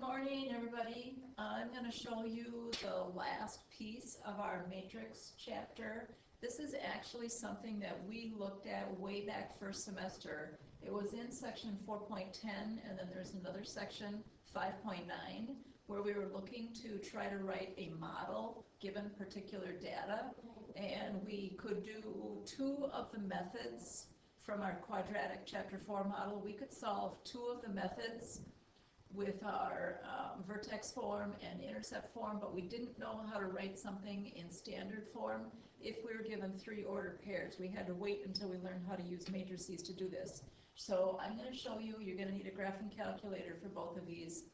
morning, everybody. I'm going to show you the last piece of our matrix chapter. This is actually something that we looked at way back first semester. It was in section 4.10, and then there's another section, 5.9, where we were looking to try to write a model given particular data. And we could do two of the methods from our quadratic chapter 4 model. We could solve two of the methods with our vertex form and intercept form, but we didn't know how to write something in standard form if we were given three ordered pairs. We had to wait until we learned how to use matrices to do this. So I'm going to show you, you're going to need a graphing calculator for both of these.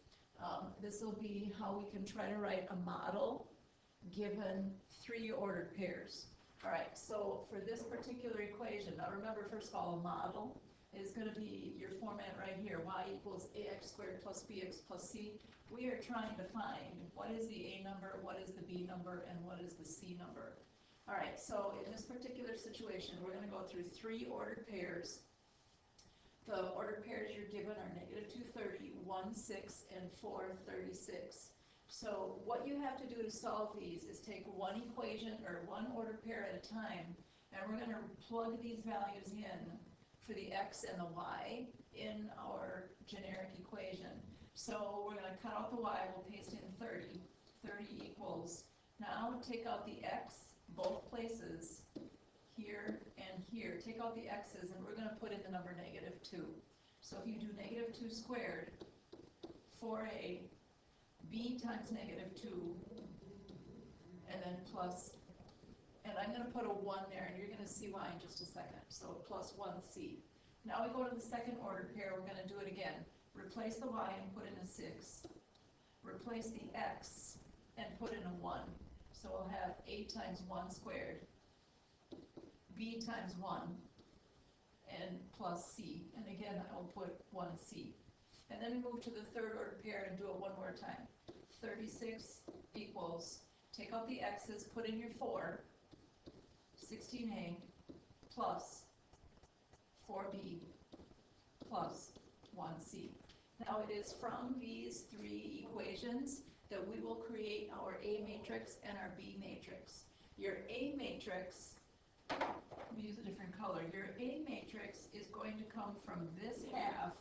This will be how we can try to write a model given three ordered pairs. All right, so for this particular equation, now remember, first of all, a model is going to be your format right here, y equals ax squared plus bx plus c. We are trying to find what is the a number, what is the b number, and what is the c number. All right, so in this particular situation, we're going to go through three ordered pairs. The ordered pairs you're given are negative 230, 1, 6, and 4, 36. So what you have to do to solve these is take one equation, or one ordered pair at a time, and we're going to plug these values in for the x and the y in our generic equation. So we're going to cut out the y, we'll paste in 30. 30 equals, now take out the x, both places, here and here. Take out the x's, and we're going to put in the number negative 2. So if you do negative 2 squared, 4a, b times negative 2, and then plus, and I'm going to put a 1 there, and you're going to see why in just a second. So plus 1c. Now we go to the second ordered pair. We're going to do it again. Replace the y and put in a 6. Replace the x and put in a 1. So we'll have a times 1 squared, b times 1, and plus c. And again, I will put 1c. And then we move to the third ordered pair and do it one more time. 36 equals, take out the x's, put in your 4, 16a plus 4b plus 1c. Now it is from these three equations that we will create our A matrix and our B matrix. Your A matrix, let me use a different color, your A matrix is going to come from this half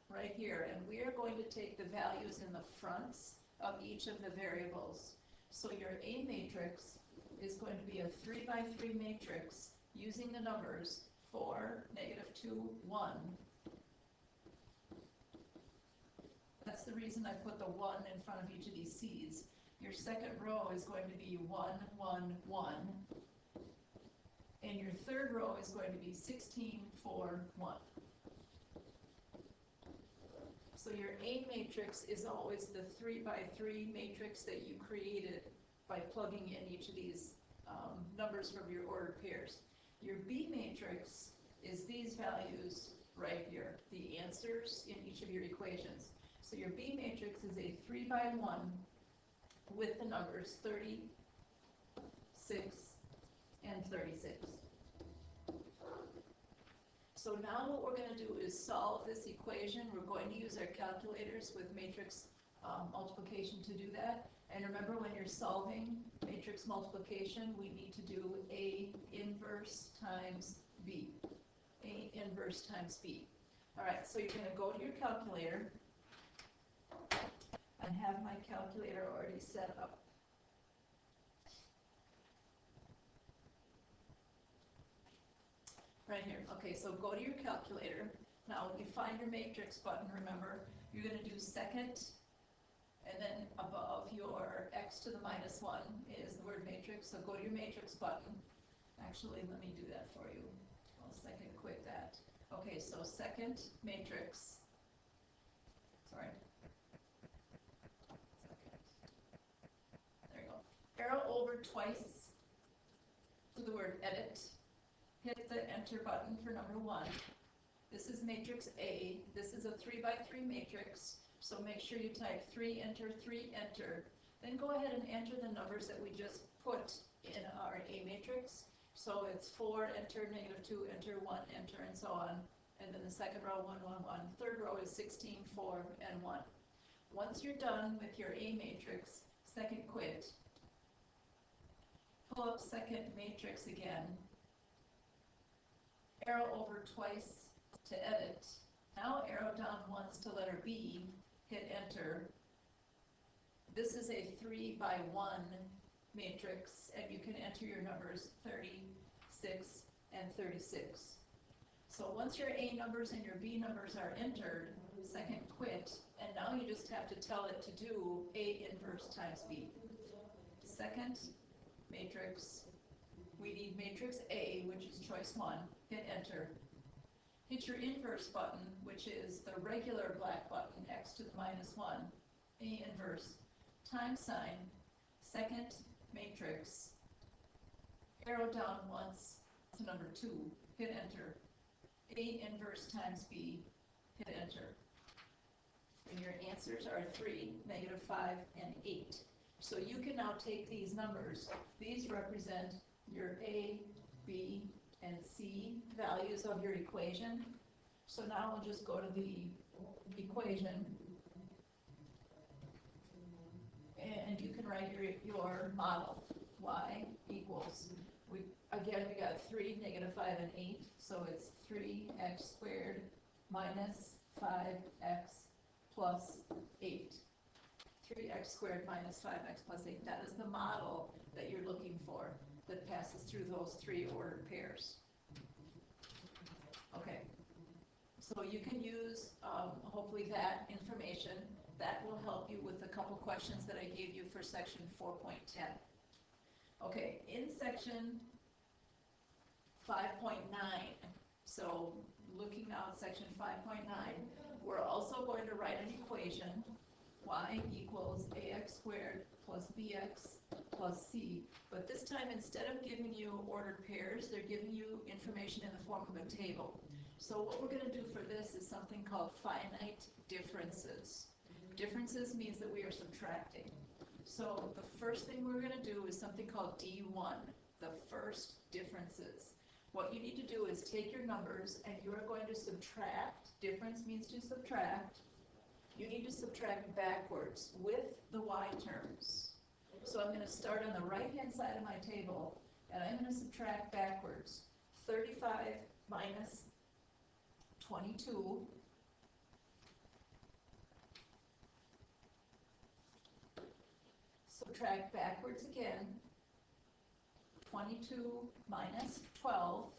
right here, and we are going to take the values in the fronts of each of the variables. So your A matrix is going to be a 3 by 3 matrix using the numbers 4, negative 2, 1. That's the reason I put the 1 in front of each of these C's. Your second row is going to be 1, 1, 1. And your third row is going to be 16, 4, 1. So your A matrix is always the 3 by 3 matrix that you created by plugging in each of these numbers from your ordered pairs. Your B matrix is these values right here, the answers in each of your equations. So your B matrix is a 3 by 1 with the numbers 30, 6, and 36. So now what we're going to do is solve this equation. We're going to use our calculators with matrix multiplication to do that. And remember, when you're solving matrix multiplication, we need to do A inverse times B. A inverse times B. All right, so you're going to go to your calculator and have my calculator already set up. Right here. Okay, so go to your calculator. Now, when you find your matrix button, remember, you're going to do second, and then above your x to the minus 1 is the word matrix. So go to your matrix button. Actually, let me do that for you. I'll second quit that. Okay, so second matrix. Sorry. Second. There you go. Arrow over twice to the word edit. Hit the enter button for number 1. This is matrix A. This is a 3 by 3 matrix, so make sure you type 3, enter, 3, enter. Then go ahead and enter the numbers that we just put in our A matrix. So it's 4, enter, negative 2, enter, 1, enter, and so on. And then the second row, 1, 1, 1. Third row is 16, 4, and 1. Once you're done with your A matrix, second quit, pull up second matrix again, arrow over twice to edit. Now arrow down once to letter B, hit enter. This is a 3 by 1 matrix, and you can enter your numbers 36 and 36. So once your A numbers and your B numbers are entered, second quit, and now you just have to tell it to do A inverse times B. Second matrix, we need matrix A, which is choice 1, hit enter. Hit your inverse button, which is the regular black button, x to the minus 1, A inverse, times sign, second matrix, arrow down once to number 2, hit enter. A inverse times B, hit enter. And your answers are 3, -5, and 8. So you can now take these numbers. These represent your A, B, and C values of your equation. So now we'll just go to the equation, and you can write your model. Y equals, we got 3, -5, and 8, so it's 3x squared minus 5x plus 8. 3x squared minus 5x plus 8. That is the model that you're looking for that passes through those 3 ordered pairs. Okay, so you can use hopefully that information. That will help you with a couple questions that I gave you for section 4.10. Okay, in section 5.9, so looking now at section 5.9, we're also going to write an equation, y equals ax squared plus bx plus c. But this time, instead of giving you ordered pairs, they're giving you information in the form of a table. So what we're going to do for this is something called finite differences. Differences means that we are subtracting. So the first thing we're going to do is something called D1, the first differences. What you need to do is take your numbers and you are going to subtract. Difference means to subtract. You need to subtract backwards with the y terms. So I'm going to start on the right-hand side of my table, and I'm going to subtract backwards. 35 minus 22. Subtract backwards again. 22 minus 12.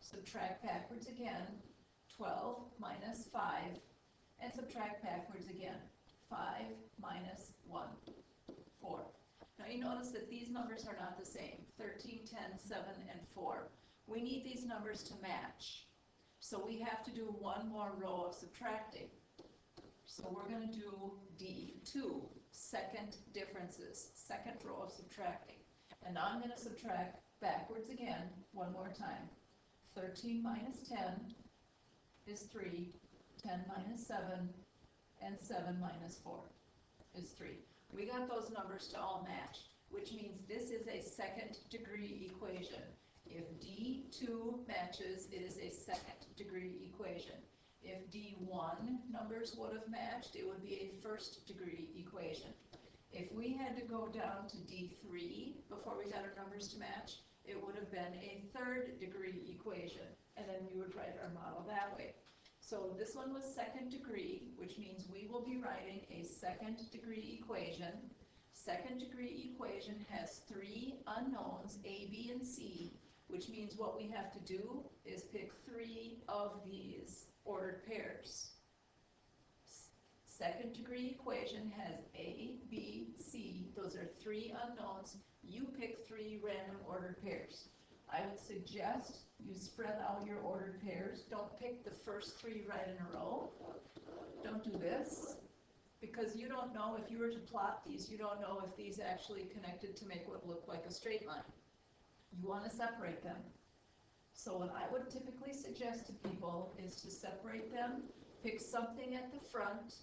Subtract backwards again. 12 minus 5. And subtract backwards again. 5 minus 1. 4. Now you notice that these numbers are not the same. 13, 10, 7, and 4. We need these numbers to match. So we have to do one more row of subtracting. So we're going to do D2, second differences, second row of subtracting. And now I'm going to subtract backwards again, one more time. 13 minus 10 is 3, 10 minus 7, and 7 minus 4 is 3. We got those numbers to all match, which means this is a second degree equation. If D2 matches, it is a second degree equation. If D1 numbers would have matched, it would be a first degree equation. If we had to go down to D3 before we got our numbers to match, it would have been a third degree equation, and then we would write our model that way. So this one was second degree, which means we will be writing a second degree equation. Second degree equation has 3 unknowns, A, B, and C, which means what we have to do is pick 3 of these ordered pairs. Second degree equation has A, B, C. Those are 3 unknowns. You pick 3 random ordered pairs. I would suggest you spread out your ordered pairs. Don't pick the first 3 right in a row. Don't do this, because you don't know, if you were to plot these, you don't know if these actually connected to make what looked like a straight line. You want to separate them. So what I would typically suggest to people is to separate them, pick something at the front,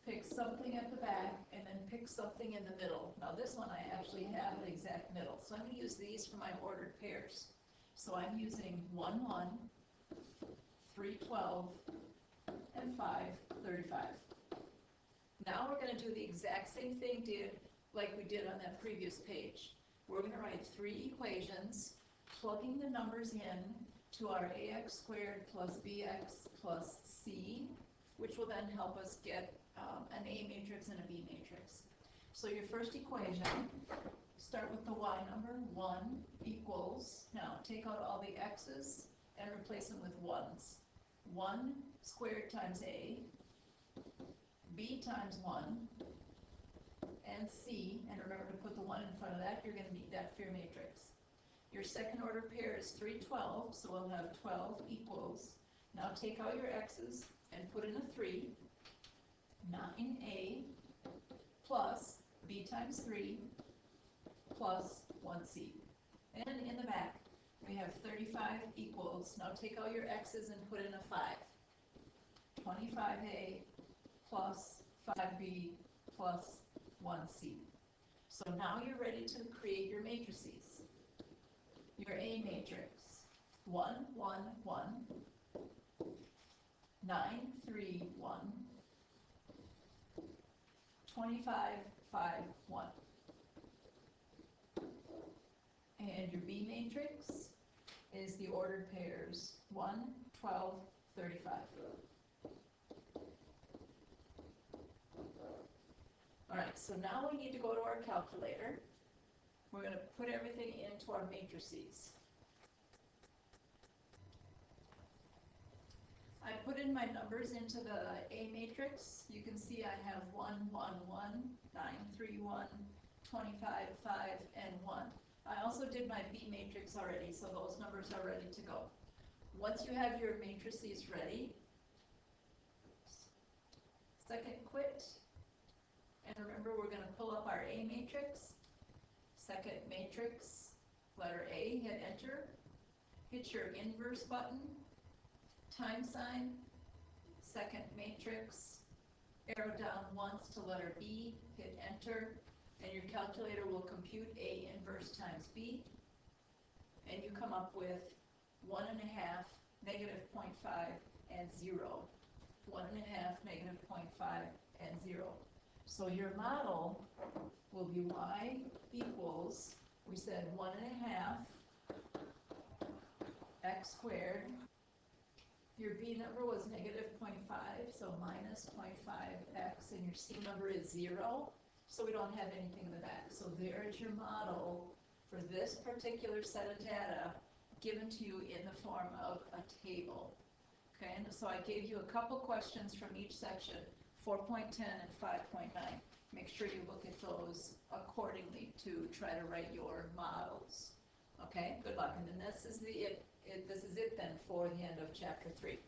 pick something at the back, and then pick something in the middle. Now this one I actually have an exact middle, so I'm going to use these for my ordered pairs. So I'm using 1, 1, 3, 12, and 5, 35. Now going to do the exact same thing like we did on that previous page. We're going to write three equations, plugging the numbers in to our ax squared plus bx plus c, which will then help us get an A matrix and a B matrix. So your first equation, start with the y number, 1 equals, now take out all the x's and replace them with 1's. 1 squared times A, B times 1, and C, and remember to put the 1 in front of that, you're going to need that for your matrix. Your second order pair is 3 12, so we'll have 12 equals. Now take out your x's and put in a 3, 9A plus B times 3 plus 1C. And in the back, we have 35 equals. Now take out your x's and put in a 5. 25A plus 5B plus 1C. So now you're ready to create your matrices. Your A matrix, 1, 1, 1, 9, 3, 1, 25, 5, 1. And your B matrix is the ordered pairs, 1, 12, 35. All right, so now we need to go to our calculator. We're going to put everything into our matrices. I put in my numbers into the A matrix. You can see I have 1, 1, 1, 9, 3, 1, 25, 5, and 1. I also did my B matrix already, so those numbers are ready to go. Once you have your matrices ready, second quit. And remember, we're going to pull up our A matrix. Second matrix, letter A, hit enter. Hit your inverse button, time sign, second matrix, arrow down once to letter B, hit enter, and your calculator will compute A inverse times B, and you come up with 1.5, negative 0.5, and 0. 1.5, negative 0.5, and 0. So your model will be y equals, we said 1.5 x squared. Your B number was negative 0.5, so minus 0.5x, and your C number is 0, so we don't have anything in the back. So there is your model for this particular set of data given to you in the form of a table. Okay, and so I gave you a couple questions from each section, 4.10 and 5.9. Make sure you look at those accordingly to try to write your models. Okay, good luck. And then this is it then for the end of chapter 3.